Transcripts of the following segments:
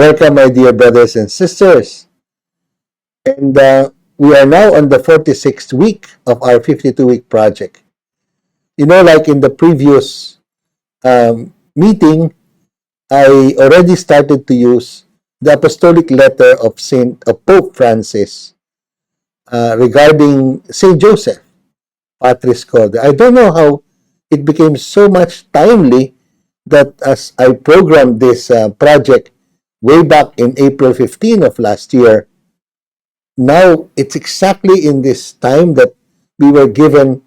Welcome, my dear brothers and sisters. And we are now on the 46th week of our 52-week project. You know, like in the previous meeting, I already started to use the apostolic letter of Pope Francis regarding Saint Joseph, Patris Corde. I don't know how it became so much timely that as I programmed this project way back in April 15 of last year, now it's exactly in this time that we were given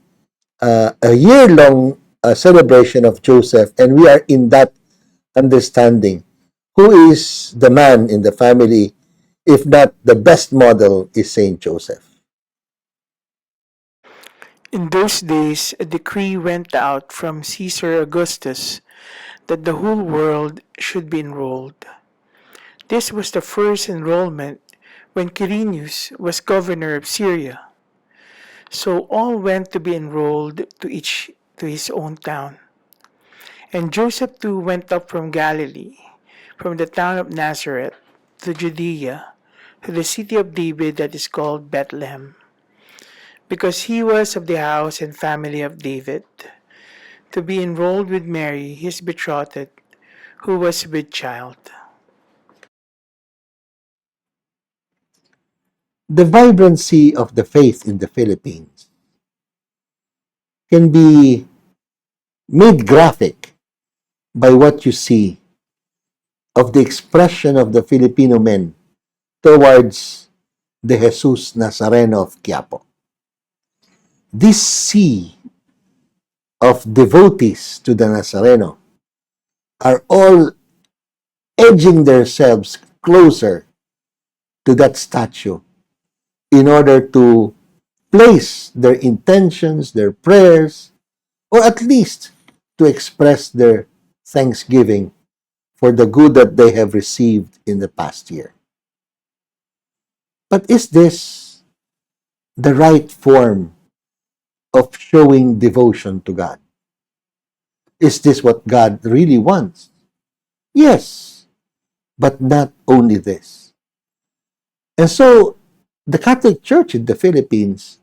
a year-long celebration of Joseph, and we are in that understanding. Who is the man in the family, if not the best model, is Saint Joseph? In those days, a decree went out from Caesar Augustus that the whole world should be enrolled. This was the first enrollment when Quirinius was governor of Syria. So all went to be enrolled to his own town. And Joseph too went up from Galilee, from the town of Nazareth to Judea, to the city of David that is called Bethlehem, because he was of the house and family of David, to be enrolled with Mary, his betrothed, who was with child. The vibrancy of the faith in the Philippines can be made graphic by what you see of the expression of the Filipino men towards the Jesus Nazareno of Quiapo. This sea of devotees to the Nazareno are all edging themselves closer to that statue in order to place their intentions, their prayers, or at least to express their thanksgiving for the good that they have received in the past year. But is this the right form of showing devotion to God? Is this what God really wants? Yes, but not only this. And so, the Catholic Church in the Philippines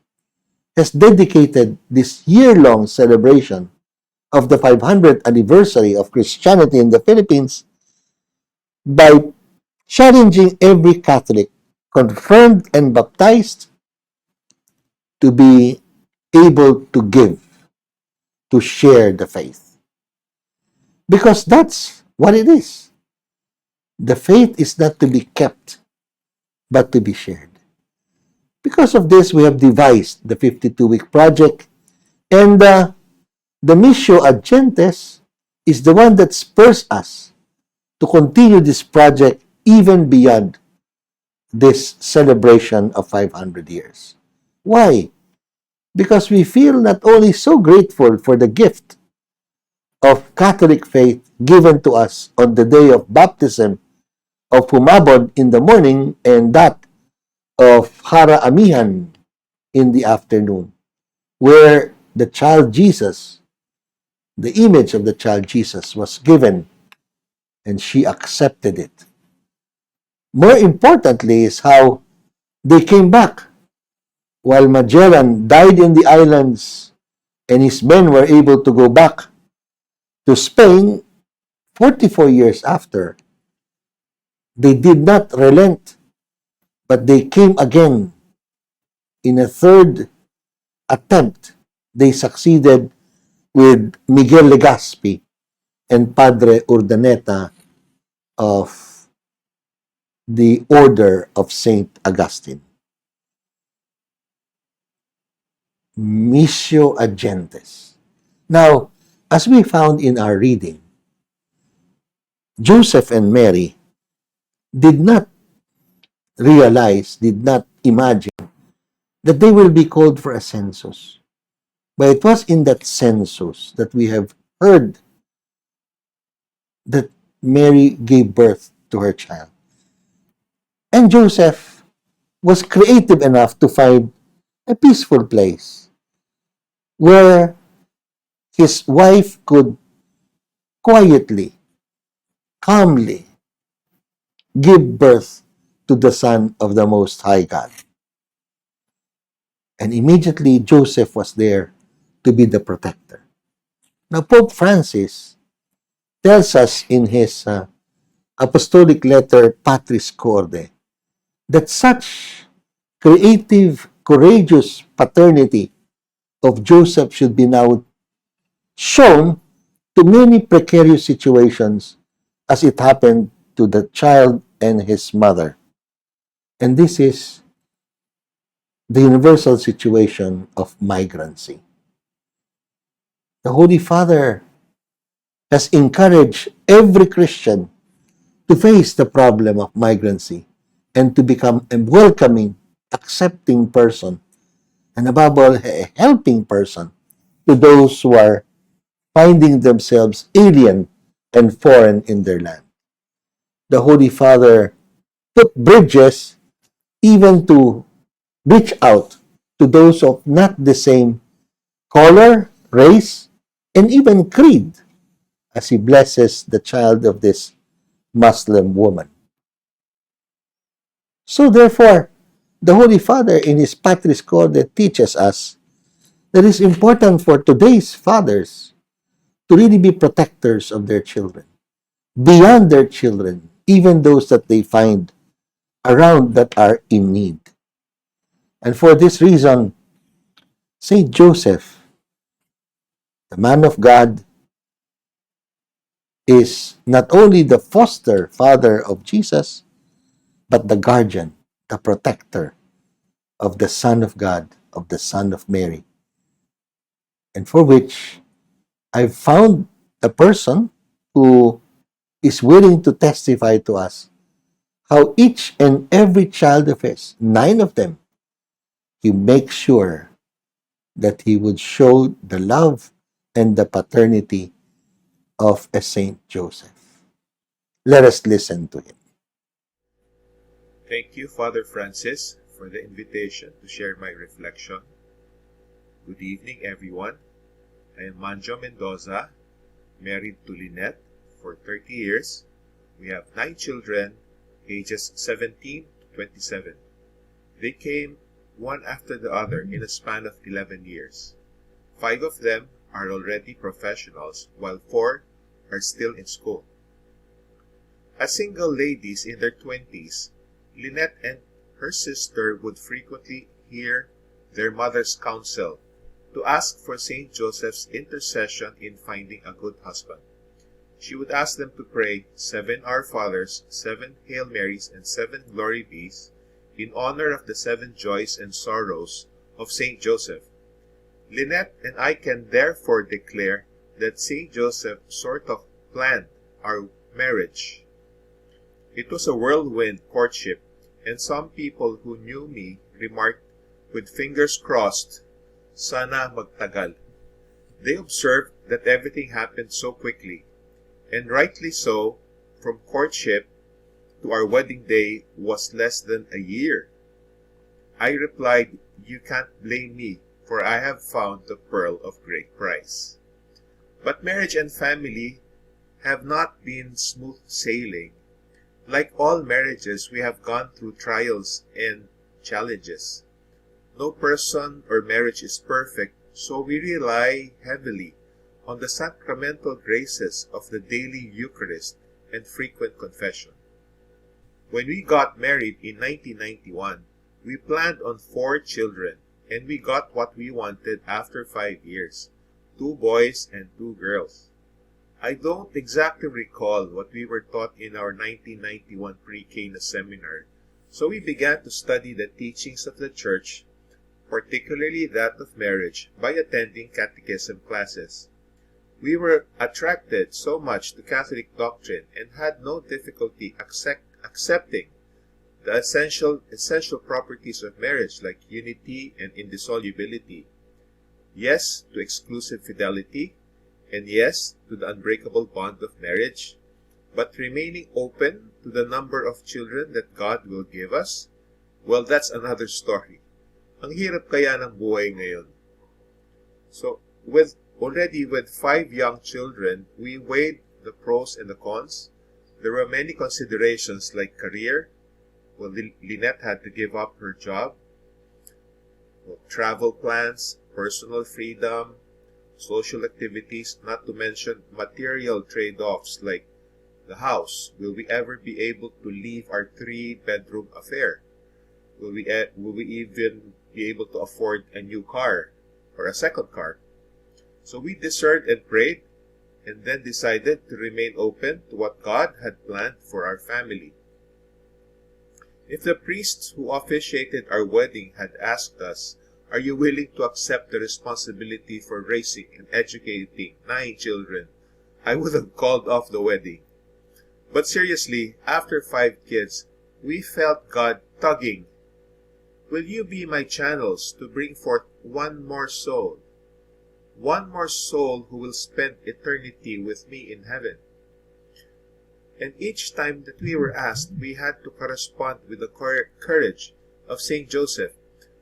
has dedicated this year-long celebration of the 500th anniversary of Christianity in the Philippines by challenging every Catholic, confirmed and baptized, to be able to give, to share the faith. Because that's what it is. The faith is not to be kept, but to be shared. Because of this, we have devised the 52-week project, and the Missio Ad Gentes is the one that spurs us to continue this project even beyond this celebration of 500 years. Why? Because we feel not only so grateful for the gift of Catholic faith given to us on the day of baptism of Humabod in the morning and that of Hara Amihan in the afternoon, where the child Jesus, the image of the child Jesus, was given and she accepted it. More importantly is how they came back. While Magellan died in the islands and his men were able to go back to Spain 44 years after, they did not relent, but they came again in a third attempt. They succeeded with Miguel Legazpi and Padre Urdaneta of the Order of St. Augustine. Missio Ad Gentes. Now, as we found in our reading, Joseph and Mary did not realize, did not imagine that they will be called for a census. But it was in that census that we have heard that Mary gave birth to her child. And Joseph was creative enough to find a peaceful place where his wife could quietly, calmly give birth to the Son of the Most High God. And immediately Joseph was there to be the protector. Now, Pope Francis tells us in his apostolic letter Patris Corde that such creative, courageous paternity of Joseph should be now shown to many precarious situations as it happened to the child and his mother. And this is the universal situation of migrancy. The Holy Father has encouraged every Christian to face the problem of migrancy and to become a welcoming, accepting person, and above all, a helping person to those who are finding themselves alien and foreign in their land. The Holy Father put bridges even to reach out to those of not the same color, race, and even creed as he blesses the child of this Muslim woman. So therefore, the Holy Father in his Patris Corde teaches us that it's important for today's fathers to really be protectors of their children, beyond their children, even those that they find around that are in need. And for this reason, Saint Joseph, the man of God, is not only the foster father of Jesus, but the guardian, the protector of the Son of God, of the Son of Mary, and for which I've found a person who is willing to testify to us how each and every child of his, 9 of them, he makes sure that he would show the love and the paternity of a Saint Joseph. Let us listen to him. Thank you, Father Francis, for the invitation to share my reflection. Good evening, everyone. I am Manjo Mendoza, married to Lynette for 30 years. We have 9 children, ages 17 to 27. They came one after the other in a span of 11 years. 5 of them are already professionals, while 4 are still in school. As single ladies in their 20s, Lynette and her sister would frequently hear their mother's counsel to ask for Saint Joseph's intercession in finding a good husband. She would ask them to pray 7 Our Fathers, 7 Hail Marys, and 7 Glory Bees in honor of the 7 joys and sorrows of Saint Joseph. Lynette and I can therefore declare that Saint Joseph sort of planned our marriage. It was a whirlwind courtship, and some people who knew me remarked with fingers crossed, "Sana magtagal." They observed that everything happened so quickly, and rightly so. From courtship to our wedding day was less than a year. I replied, "You can't blame me, for I have found the pearl of great price." But marriage and family have not been smooth sailing. Like all marriages, we have gone through trials and challenges. No person or marriage is perfect, so we rely heavily on the sacramental graces of the daily Eucharist and frequent confession. When we got married in 1991, we planned on 4 children, and we got what we wanted after 5 years, 2 boys and 2 girls. I don't exactly recall what we were taught in our 1991 pre-Cana seminar, so we began to study the teachings of the Church, particularly that of marriage, by attending catechism classes. We were attracted so much to Catholic doctrine and had no difficulty accepting the essential properties of marriage like unity and indissolubility. Yes to exclusive fidelity, and yes to the unbreakable bond of marriage, but remaining open to the number of children that God will give us, well, that's another story. Ang hirap kaya ng buhay ngayon. So, with 5 young children, we weighed the pros and the cons. There were many considerations like career. Well, Lynette had to give up her job. Well, travel plans, personal freedom, social activities, not to mention material trade-offs like the house. Will we ever be able to leave our 3-bedroom affair? Will we even be able to afford a new car or a second car? So we discerned and prayed, and then decided to remain open to what God had planned for our family. If the priests who officiated our wedding had asked us, "Are you willing to accept the responsibility for raising and educating 9 children?" I would have called off the wedding. But seriously, after 5 kids, we felt God tugging. "Will you be my channels to bring forth one more soul? One more soul who will spend eternity with me in heaven." And each time that we were asked, we had to correspond with the courage of Saint Joseph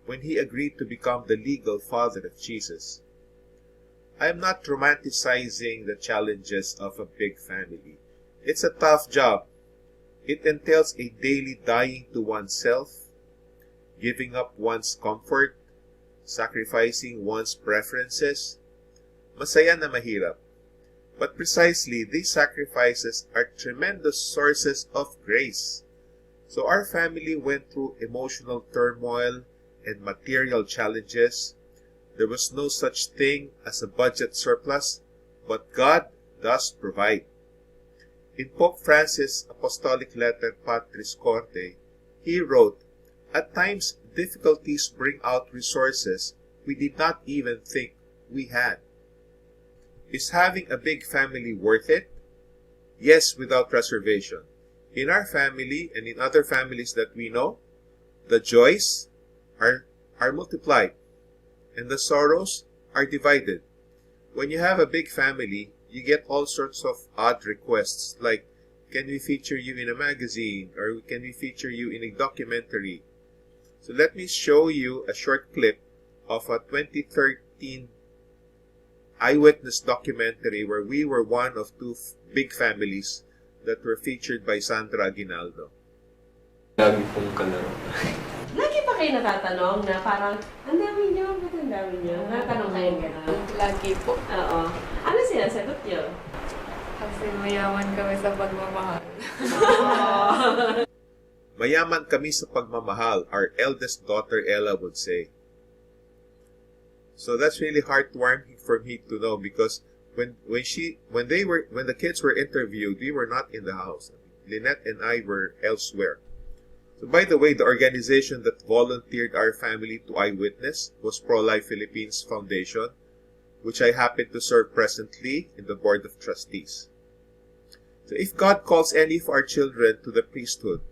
when he agreed to become the legal father of Jesus. I am not romanticizing the challenges of a big family. It's a tough job. It entails a daily dying to oneself, giving up one's comfort, sacrificing one's preferences. Masaya na mahirap. But precisely these sacrifices are tremendous sources of grace. So our family went through emotional turmoil and material challenges. There was no such thing as a budget surplus, but God does provide. In Pope Francis' apostolic letter Patris Corde, he wrote, "At times difficulties bring out resources we did not even think we had." Is having a big family worth it? Yes, without reservation. In our family and in other families that we know, the joys are multiplied and the sorrows are divided. When you have a big family, you get all sorts of odd requests like, "Can we feature you in a magazine?" or "Can we feature you in a documentary?" So let me show you a short clip of a 2013 eyewitness documentary where we were one of 2 big families that were featured by Sandra Aguinaldo. Lagi pong kalaro. Lagi pa kayo natatanong na parang, "Ang dami niyo, ba't ang dami niyo?" Natatanong kayo gano'n? Lagi po. Oo. Ano sinasagot niyo? Kasi mayaman kami sa pagmamahal. Mayaman kami sa pagmamahal, our eldest daughter Ella would say. So that's really heartwarming for me to know, because when the kids were interviewed, we were not in the house. Lynette and I were elsewhere. So by the way, the organization that volunteered our family to Eyewitness was Pro-Life Philippines Foundation, which I happen to serve presently in the Board of Trustees. So if God calls any of our children to the priesthood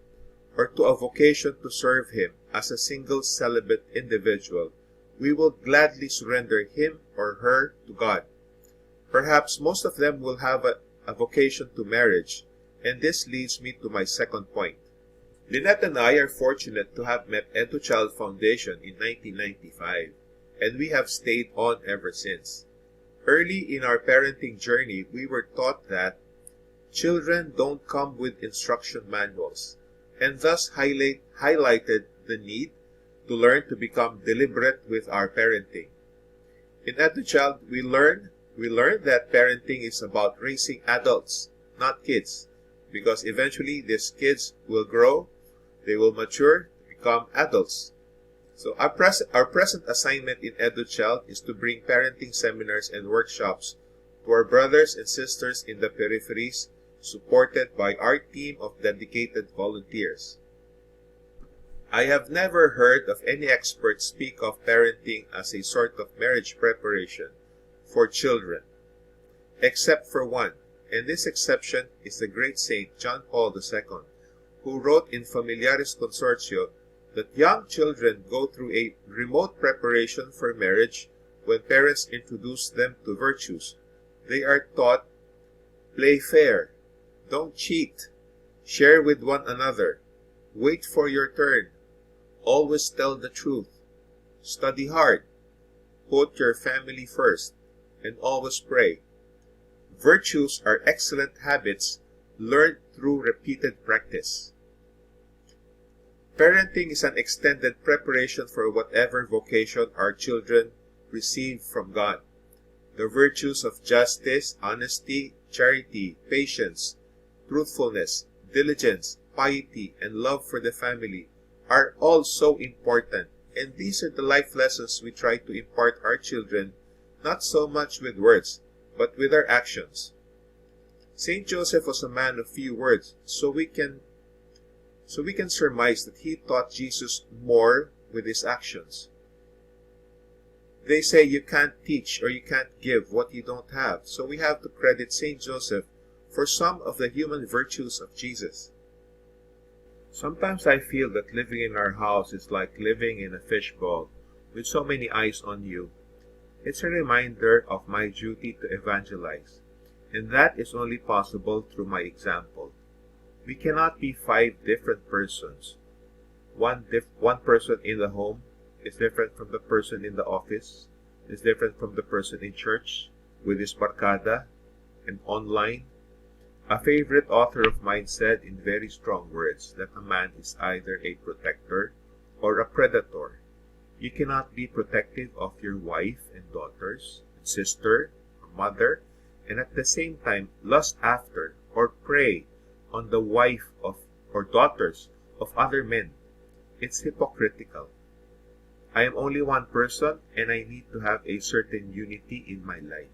or to a vocation to serve Him as a single celibate individual, we will gladly surrender him or her to God. Perhaps most of them will have a vocation to marriage, and this leads me to my second point. Lynette and I are fortunate to have met EduChild Foundation in 1995, and we have stayed on ever since. Early in our parenting journey, we were taught that children don't come with instruction manuals, and thus highlighted the need to learn to become deliberate with our parenting. In EduChild, we learn that parenting is about raising adults, not kids, because eventually these kids will grow, they will mature to become adults. So our present assignment in EduChild is to bring parenting seminars and workshops to our brothers and sisters in the peripheries, supported by our team of dedicated volunteers. I have never heard of any expert speak of parenting as a sort of marriage preparation for children, except for one, and this exception is the great Saint John Paul II, who wrote in Familiaris Consortio that young children go through a remote preparation for marriage when parents introduce them to virtues. They are taught, play fair, don't cheat, share with one another, wait for your turn, always tell the truth, study hard, put your family first, and always pray. Virtues are excellent habits learned through repeated practice. Parenting is an extended preparation for whatever vocation our children receive from God. The virtues of justice, honesty, charity, patience, truthfulness, diligence, piety, and love for the family are all so important, and these are the life lessons we try to impart our children, not so much with words, but with our actions. Saint Joseph was a man of few words, so we can surmise that he taught Jesus more with his actions. They say you can't teach or you can't give what you don't have, so we have to credit Saint Joseph for some of the human virtues of Jesus. Sometimes I feel that living in our house is like living in a fishbowl with so many eyes on you. It's a reminder of my duty to evangelize, and that is only possible through my example. We cannot be 5 different persons. One person in the home is different from the person in the office, is different from the person in church, with his barkada, and online. A favorite author of mine said in very strong words that a man is either a protector or a predator. You cannot be protective of your wife and daughters, and sister, or mother, and at the same time lust after or prey on the wife of or daughters of other men. It's hypocritical. I am only one person and I need to have a certain unity in my life.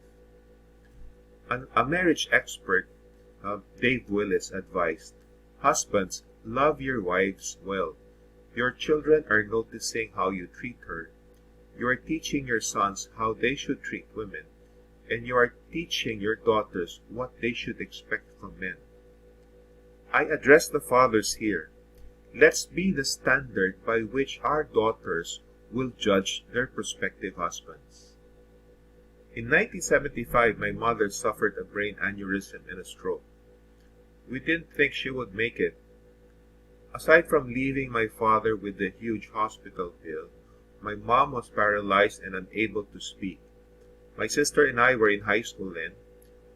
A marriage expert, Dave Willis, advised, "Husbands, love your wives well. Your children are noticing how you treat her. You are teaching your sons how they should treat women, and you are teaching your daughters what they should expect from men." I address the fathers here. Let's be the standard by which our daughters will judge their prospective husbands. In 1975, my mother suffered a brain aneurysm and a stroke. We didn't think she would make it. Aside from leaving my father with the huge hospital bill, my mom was paralyzed and unable to speak. My sister and I were in high school then.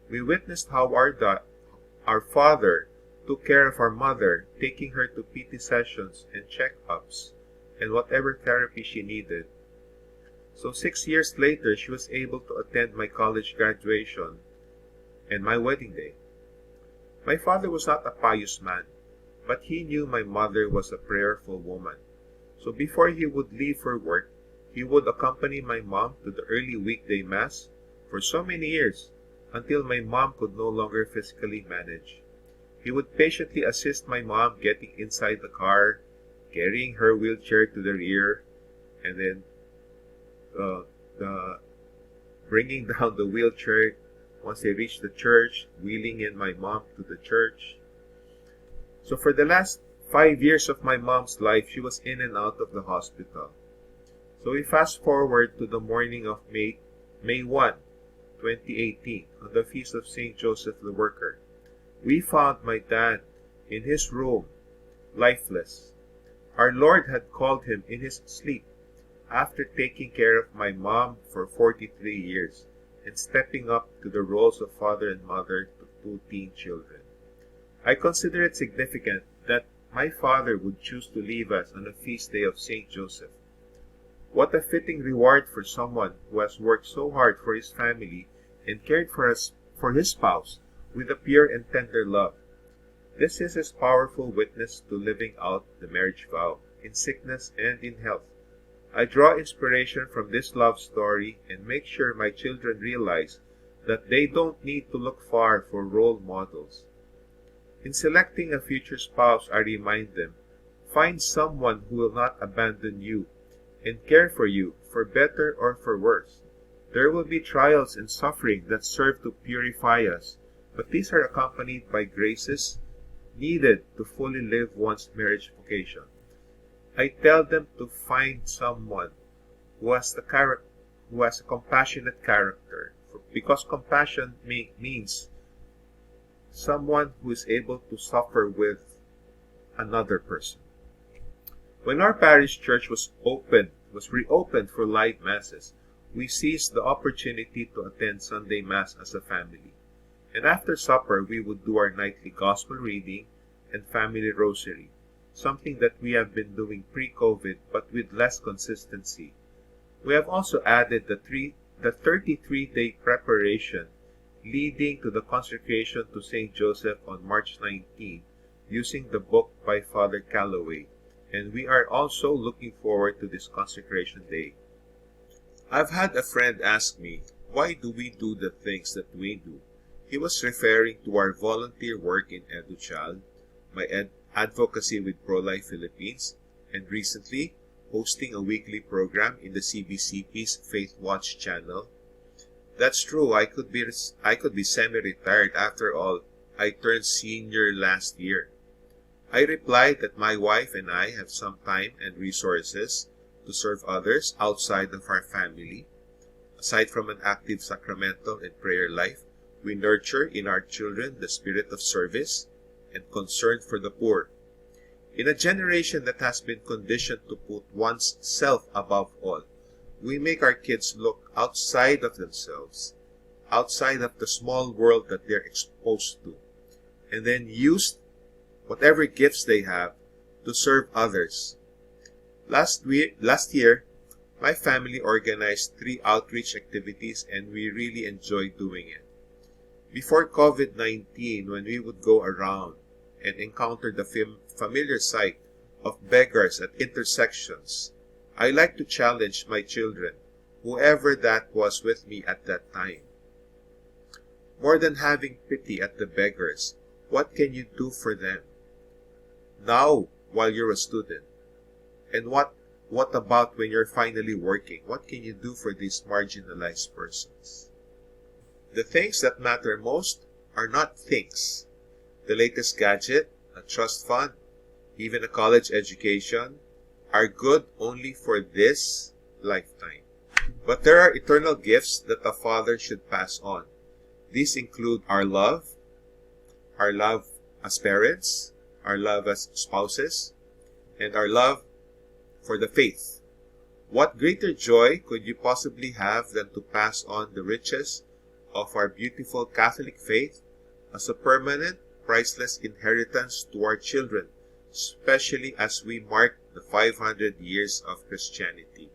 We witnessed how our father took care of our mother, taking her to PT sessions and checkups and whatever therapy she needed. So 6 years later, she was able to attend my college graduation and my wedding day. My father was not a pious man, but he knew my mother was a prayerful woman. So before he would leave for work, he would accompany my mom to the early weekday mass for so many years until my mom could no longer physically manage. He would patiently assist my mom getting inside the car, carrying her wheelchair to the rear, and then bringing down the wheelchair once they reached the church, wheeling in my mom to the church. So for the last 5 years of my mom's life, she was in and out of the hospital. So we fast forward to the morning of May 1, 2018, on the feast of St. Joseph the Worker. We found my dad in his room, lifeless. Our Lord had called him in his sleep after taking care of my mom for 43 years and stepping up to the roles of father and mother to 2 teen children. I consider it significant that my father would choose to leave us on the feast day of St. Joseph. What a fitting reward for someone who has worked so hard for his family and cared for his spouse with a pure and tender love. This is his powerful witness to living out the marriage vow in sickness and in health. I draw inspiration from this love story and make sure my children realize that they don't need to look far for role models. In selecting a future spouse, I remind them, find someone who will not abandon you and care for you, for better or for worse. There will be trials and suffering that serve to purify us, but these are accompanied by graces needed to fully live one's marriage vocation. I tell them to find someone who has a compassionate character, because compassion means someone who is able to suffer with another person. When our parish church was reopened for live masses, we seized the opportunity to attend Sunday Mass as a family. And after supper, we would do our nightly gospel reading and family rosary, something that we have been doing pre-COVID but with less consistency. We have also added the 33-day preparation leading to the consecration to St. Joseph on March 19 using the book by Father Calloway, and we are also looking forward to this consecration day. I've had a friend ask me, why do we do the things that we do? He was referring to our volunteer work in EduChild, my advocacy with Pro-Life Philippines, and recently, hosting a weekly program in the CBCP's Faith Watch channel. That's true, I could be semi-retired after all. I turned senior last year. I replied that my wife and I have some time and resources to serve others outside of our family. Aside from an active sacramental and prayer life, we nurture in our children the spirit of service and concern for the poor. In a generation that has been conditioned to put one's self above all, we make our kids look outside of themselves, outside of the small world that they're exposed to, and then use whatever gifts they have to serve others. Last year, my family organized 3 outreach activities and we really enjoyed doing it. Before COVID-19, when we would go around and encounter the familiar sight of beggars at intersections, I like to challenge my children, whoever that was with me at that time. More than having pity at the beggars, what can you do for them now while you're a student? And what about when you're finally working? What can you do for these marginalized persons? The things that matter most are not things. The latest gadget, a trust fund, even a college education, are good only for this lifetime. But there are eternal gifts that a father should pass on. These include our love as parents, our love as spouses, and our love for the faith. What greater joy could you possibly have than to pass on the riches of our beautiful Catholic faith as a permanent, priceless inheritance to our children, especially as we mark the 500 years of Christianity.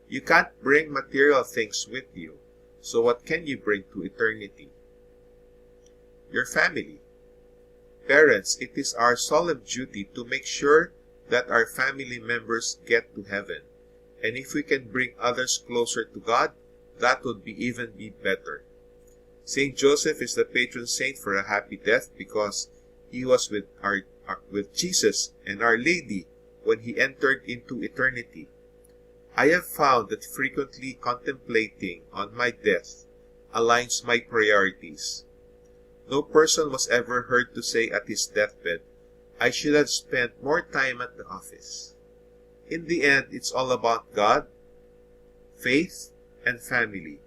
You can't bring material things with you, so what can you bring to eternity? Your family. Parents, it is our solemn duty to make sure that our family members get to heaven. And if we can bring others closer to God, that would even be better. Saint Joseph is the patron saint for a happy death because he was with Jesus and Our Lady when he entered into eternity. I have found that frequently contemplating on my death aligns my priorities. No person was ever heard to say at his deathbed, I should have spent more time at the office. In the end, it's all about God, faith, and family.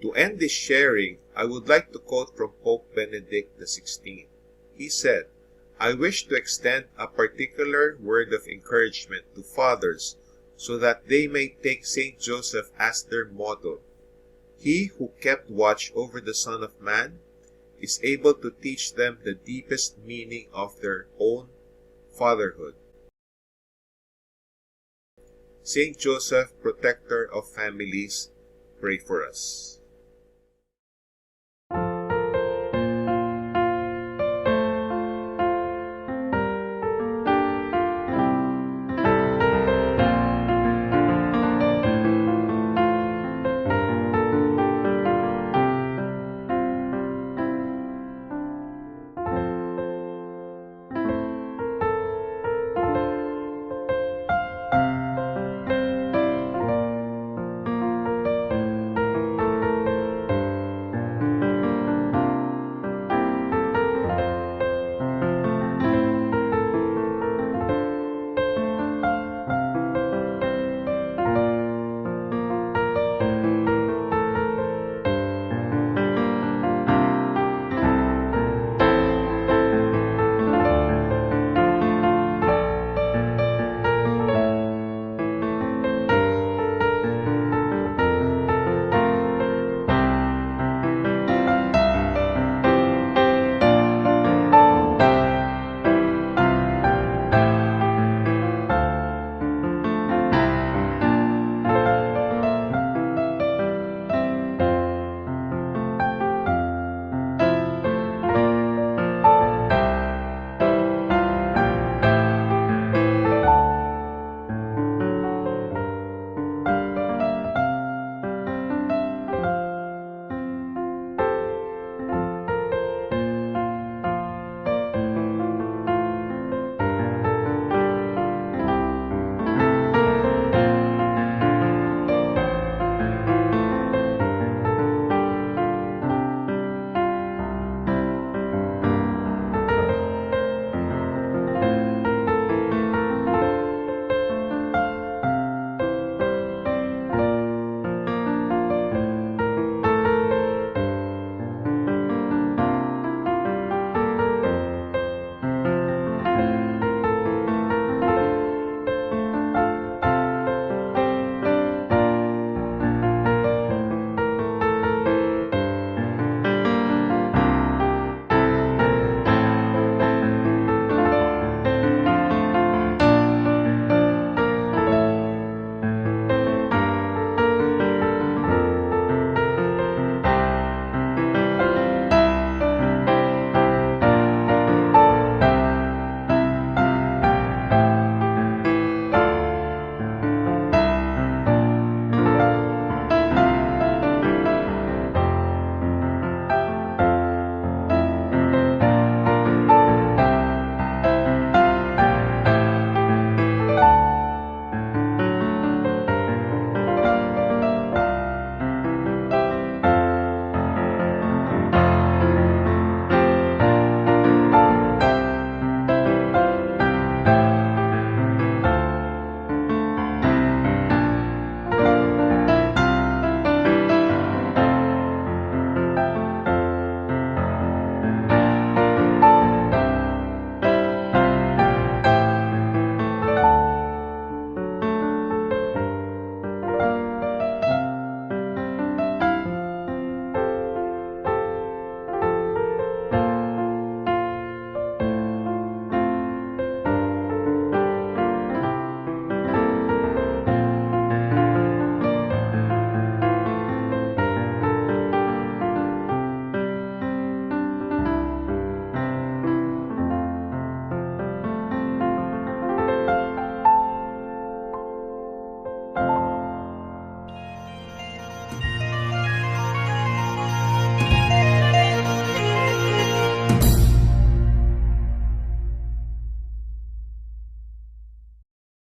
To end this sharing, I would like to quote from Pope Benedict XVI. He said, I wish to extend a particular word of encouragement to fathers so that they may take Saint Joseph as their model. He who kept watch over the Son of Man is able to teach them the deepest meaning of their own fatherhood. Saint Joseph, protector of families, pray for us.